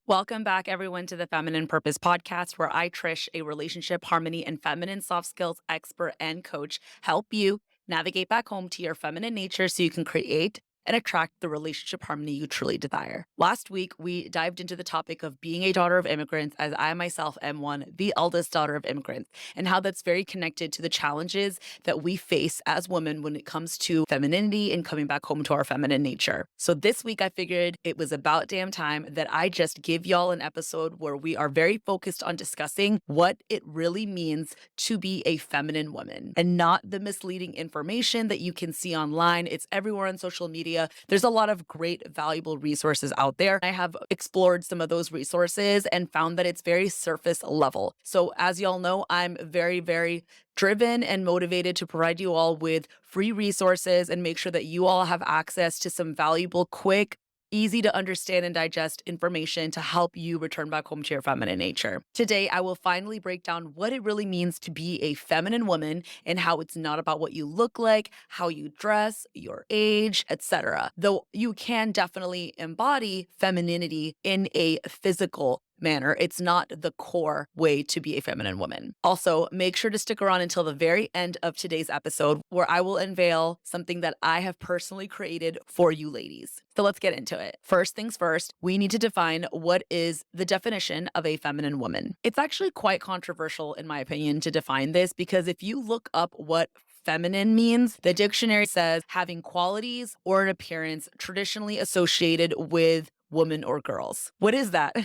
Welcome back, everyone, to the Feminine Purpose podcast, where I, Trish, a relationship, harmony, and feminine soft skills expert and coach, help you navigate back home to your feminine nature so you can create and attract the relationship harmony you truly desire. Last week, we dived into the topic of being a daughter of immigrants, as I myself am one, the eldest daughter of immigrants, and how that's very connected to the challenges that we face as women when it comes to femininity and coming back home to our feminine nature. So this week, I figured it was about damn time that I just give y'all an episode where we are very focused on discussing what it really means to be a feminine woman and not the misleading information that you can see online. It's everywhere on social media. There's a lot of great, valuable resources out there. I have explored some of those resources and found that it's very surface level. So as y'all know, I'm very, very driven and motivated to provide you all with free resources and make sure that you all have access to some valuable, quick, easy to understand and digest information to help you return back home to your feminine nature. Today, I will finally break down what it really means to be a feminine woman and how it's not about what you look like, how you dress, your age, etc. Though you can definitely embody femininity in a physical manner, it's not the core way to be a feminine woman. Also, make sure to stick around until the very end of today's episode, where I will unveil something that I have personally created for you ladies. So let's get into it. First things first, we need to define what is the definition of a feminine woman. It's actually quite controversial, in my opinion, to define this, because if you look up what feminine means, the dictionary says having qualities or an appearance traditionally associated with women or girls. What is that?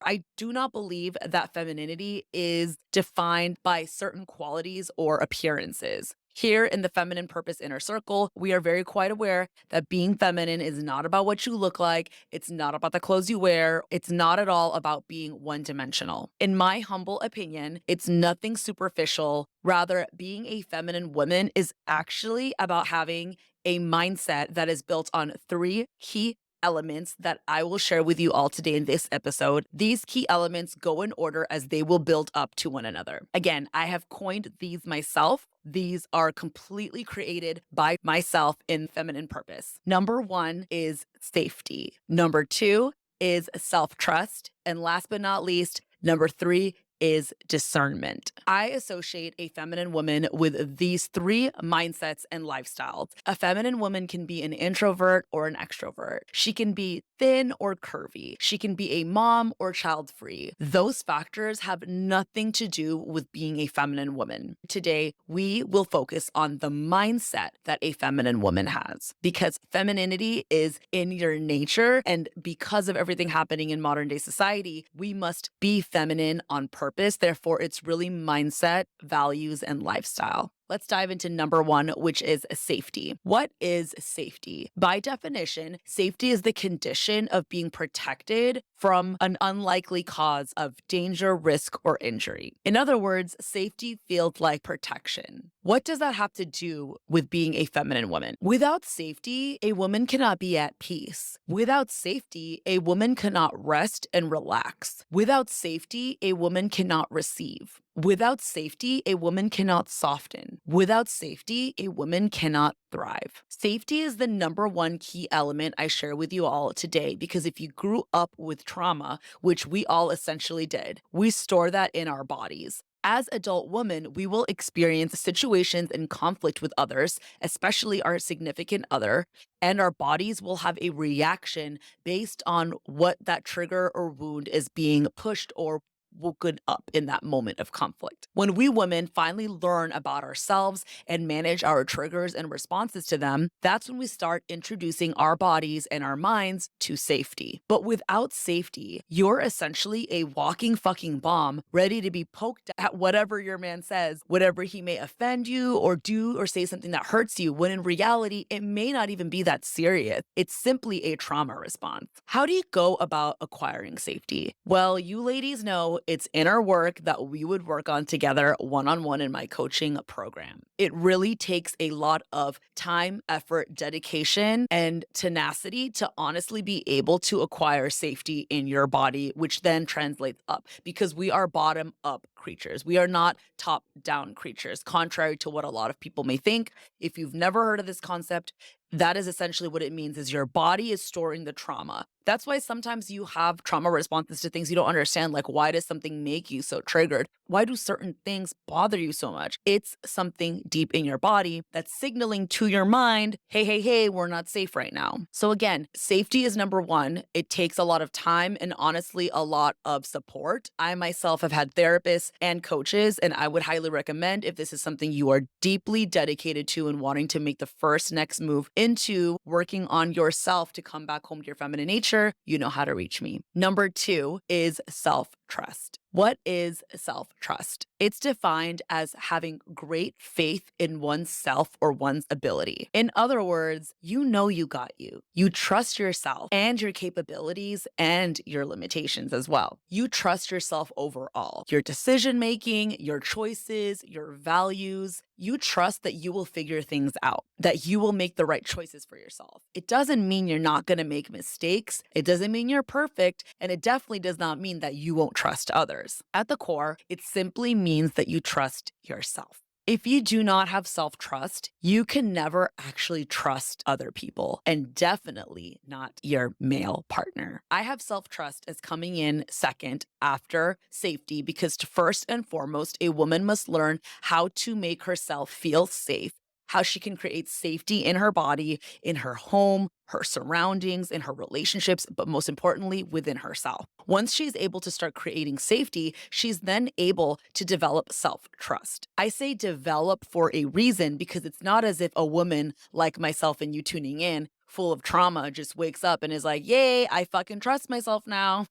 I do not believe that femininity is defined by certain qualities or appearances. Here in the Feminine Purpose Inner Circle, we are very quite aware that being feminine is not about what you look like. It's not about the clothes you wear. It's not at all about being one dimensional. In my humble opinion, it's nothing superficial. Rather, being a feminine woman is actually about having a mindset that is built on three key elements that I will share with you all today in this episode. These key elements go in order as they will build up to one another. Again, I have coined these myself. These are completely created by myself in Feminine Purpose. Number one is safety. Number two is self-trust. And last but not least, number three is discernment. I associate a feminine woman with these three mindsets and lifestyles. A feminine woman can be an introvert or an extrovert. She can be thin or curvy. She can be a mom or child-free. Those factors have nothing to do with being a feminine woman. Today, we will focus on the mindset that a feminine woman has, because femininity is in your nature, and because of everything happening in modern day society, we must be feminine on purpose. Therefore, it's really mindset, values, and lifestyle. Let's dive into number one, which is safety. What is safety? By definition, safety is the condition of being protected from an unlikely cause of danger, risk, or injury. In other words, safety feels like protection. What does that have to do with being a feminine woman? Without safety, a woman cannot be at peace. Without safety, a woman cannot rest and relax. Without safety, a woman cannot receive. Without safety, a woman cannot soften. Without safety, a woman cannot thrive. Safety is the number one key element I share with you all today, because if you grew up with trauma, which we all essentially did, we store that in our bodies. As adult women, we will experience situations in conflict with others, especially our significant other, and our bodies will have a reaction based on what that trigger or wound is being pushed or woken up in that moment of conflict. When we women finally learn about ourselves and manage our triggers and responses to them, that's when we start introducing our bodies and our minds to safety. But without safety, you're essentially a walking fucking bomb ready to be poked at whatever your man says, whatever he may offend you or do or say something that hurts you, when in reality, it may not even be that serious. It's simply a trauma response. How do you go about acquiring safety? Well, you ladies know it's inner work that we would work on together one-on-one in my coaching program. It really takes a lot of time, effort, dedication, and tenacity to honestly be able to acquire safety in your body, which then translates up, because we are bottom-up creatures. We are not top-down creatures, contrary to what a lot of people may think. If you've never heard of this concept, That is essentially what it means is your body is storing the trauma. That's why sometimes you have trauma responses to things you don't understand. Like, why does something make you so triggered? Why do certain things bother you so much? It's something deep in your body that's signaling to your mind, hey, hey, hey, we're not safe right now. So again, safety is number one. It takes a lot of time and honestly a lot of support. I myself have had therapists and coaches, and I would highly recommend if this is something you are deeply dedicated to and wanting to make the first next move into working on yourself to come back home to your feminine nature, you know how to reach me. Number two is self-trust. What is self-trust? It's defined as having great faith in oneself or one's ability. In other words, you know you got you. You trust yourself and your capabilities and your limitations as well. You trust yourself overall. Your decision making, your choices, your values. You trust that you will figure things out, that you will make the right choices for yourself. It doesn't mean you're not going to make mistakes. It doesn't mean you're perfect. And it definitely does not mean that you won't trust others. At the core, it simply means that you trust yourself. If you do not have self-trust, you can never actually trust other people, and definitely not your male partner. I have self-trust as coming in second after safety because first and foremost, a woman must learn how to make herself feel safe, how she can create safety in her body, in her home, her surroundings, in her relationships, but most importantly, within herself. Once she's able to start creating safety, she's then able to develop self-trust. I say develop for a reason because it's not as if a woman like myself and you tuning in, full of trauma, just wakes up and is like, yay, I fucking trust myself now.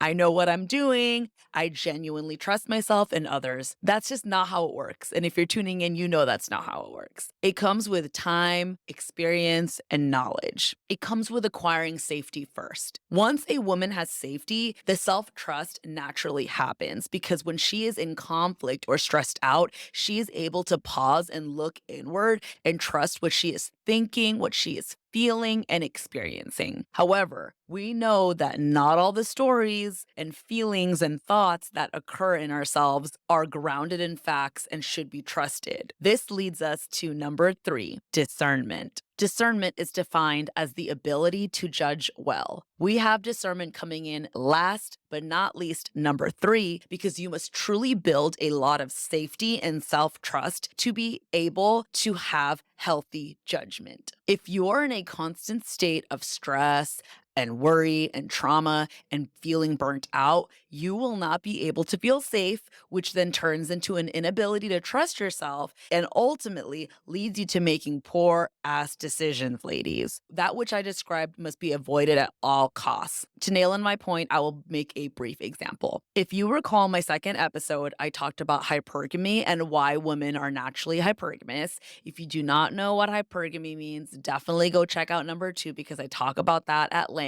I know what I'm doing. I genuinely trust myself and others. That's just not how it works. And if you're tuning in, you know that's not how it works. It comes with time, experience, and knowledge. It comes with acquiring safety first. Once a woman has safety, the self-trust naturally happens because when she is in conflict or stressed out, she is able to pause and look inward and trust what she is thinking, what she is feeling and experiencing. However, we know that not all the stories and feelings and thoughts that occur in ourselves are grounded in facts and should be trusted. This leads us to number three, discernment. Discernment is defined as the ability to judge well. We have discernment coming in last but not least, number three, because you must truly build a lot of safety and self-trust to be able to have healthy judgment. If you're in a constant state of stress and worry and trauma and feeling burnt out, you will not be able to feel safe, which then turns into an inability to trust yourself and ultimately leads you to making poor ass decisions, ladies. That which I described must be avoided at all costs. To nail in my point, I will make a brief example. If you recall my second episode, I talked about hypergamy and why women are naturally hypergamous. If you do not know what hypergamy means, definitely go check out number two because I talk about that at length.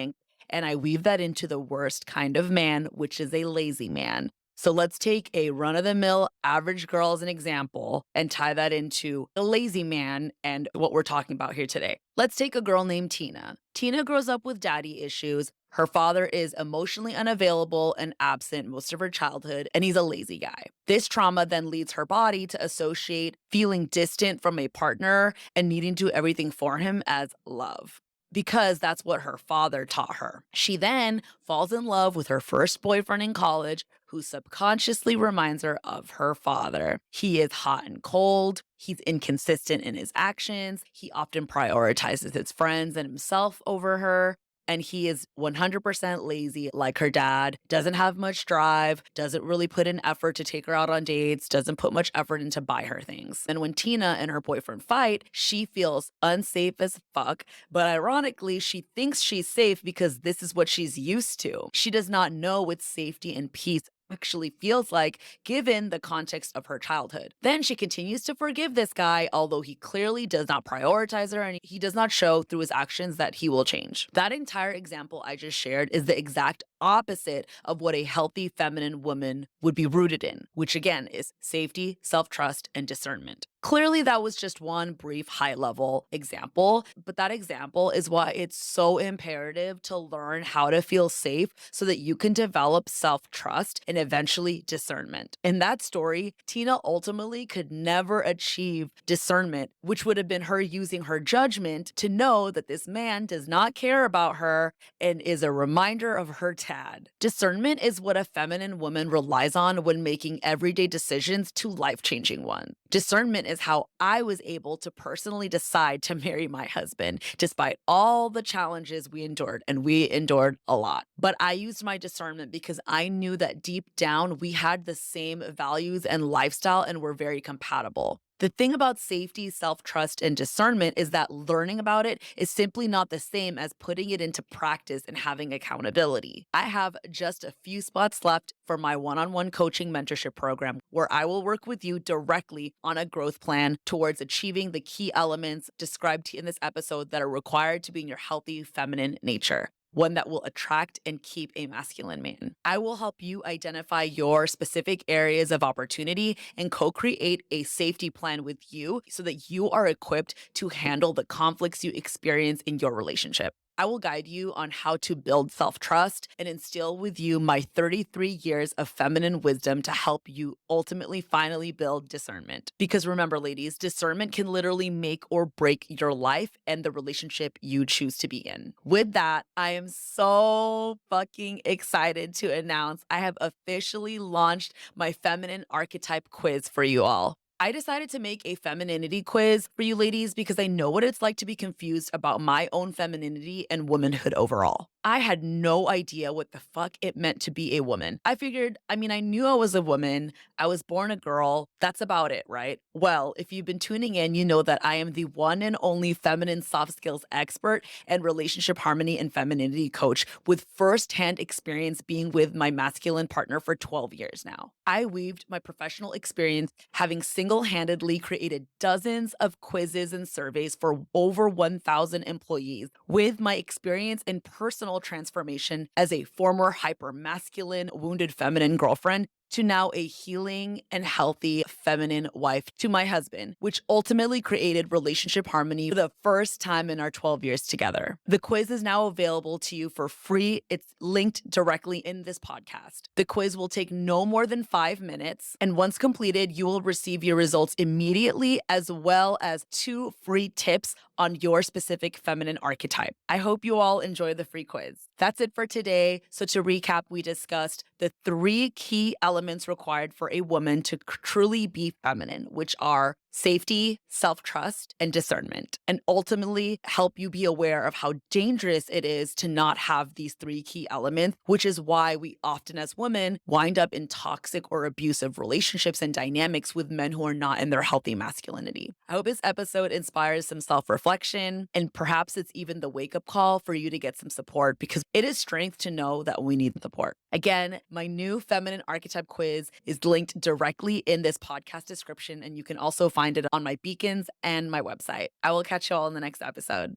And I weave that into the worst kind of man, which is a lazy man. So let's take a run-of-the-mill average girl as an example and tie that into a lazy man and what we're talking about here today. Let's take a girl named Tina. Tina grows up with daddy issues. Her father is emotionally unavailable and absent most of her childhood, and he's a lazy guy. This trauma then leads her body to associate feeling distant from a partner and needing to do everything for him as love, because that's what her father taught her. She then falls in love with her first boyfriend in college, who subconsciously reminds her of her father. He is hot and cold. He's inconsistent in his actions. He often prioritizes his friends and himself over her. And he is 100% lazy like her dad, doesn't have much drive, doesn't really put in effort to take her out on dates, doesn't put much effort into buy her things. And when Tina and her boyfriend fight, she feels unsafe as fuck, but ironically, she thinks she's safe because this is what she's used to. She does not know what safety and peace actually feels like given the context of her childhood. Then she continues to forgive this guy, although he clearly does not prioritize her and he does not show through his actions that he will change. That entire example I just shared is the exact opposite of what a healthy feminine woman would be rooted in, which again is safety, self trust, and discernment. Clearly, that was just one brief high level example, but that example is why it's so imperative to learn how to feel safe so that you can develop self trust and eventually discernment. In that story, Tina ultimately could never achieve discernment, which would have been her using her judgment to know that this man does not care about her and is a reminder of her tad. Discernment is what a feminine woman relies on when making everyday decisions to life changing ones. Discernment is how I was able to personally decide to marry my husband, despite all the challenges we endured, and we endured a lot. But I used my discernment because I knew that deep down we had the same values and lifestyle and were very compatible. The thing about safety, self trust, and discernment is that learning about it is simply not the same as putting it into practice and having accountability. I have just a few spots left for my one on one coaching mentorship program, where I will work with you directly on a growth plan towards achieving the key elements described in this episode that are required to be in your healthy feminine nature, one that will attract and keep a masculine man. I will help you identify your specific areas of opportunity and co-create a safety plan with you so that you are equipped to handle the conflicts you experience in your relationship. I will guide you on how to build self-trust and instill with you my 33 years of feminine wisdom to help you ultimately finally build discernment. Because remember, ladies, discernment can literally make or break your life and the relationship you choose to be in. With that, I am so fucking excited to announce I have officially launched my feminine archetype quiz for you all. I decided to make a femininity quiz for you ladies because I know what it's like to be confused about my own femininity and womanhood overall. I had no idea what the fuck it meant to be a woman. I figured, I knew I was a woman. I was born a girl. That's about it, right? Well, if you've been tuning in, you know that I am the one and only feminine soft skills expert and relationship harmony and femininity coach with firsthand experience being with my masculine partner for 12 years now. I weaved my professional experience having single handedly created dozens of quizzes and surveys for over 1,000 employees with my experience in personal transformation as a former hyper masculine, wounded feminine girlfriend to now a healing and healthy feminine wife to my husband, which ultimately created relationship harmony for the first time in our 12 years together. The quiz is now available to you for free. It's linked directly in this podcast. The quiz will take no more than 5 minutes, and once completed, you will receive your results immediately, as well as 2 free tips on your specific feminine archetype. I hope you all enjoy the free quiz. That's it for today. So to recap, we discussed the 3 key elements required for a woman to truly be feminine, which are safety, self-trust, and discernment, and ultimately help you be aware of how dangerous it is to not have these 3 key elements, which is why we often as women wind up in toxic or abusive relationships and dynamics with men who are not in their healthy masculinity. I hope this episode inspires some self-reflection, and perhaps it's even the wake-up call for you to get some support, because it is strength to know that we need support. Again, my new feminine archetype quiz is linked directly in this podcast description, and you can also find it on my beacons and my website. I will catch you all in the next episode.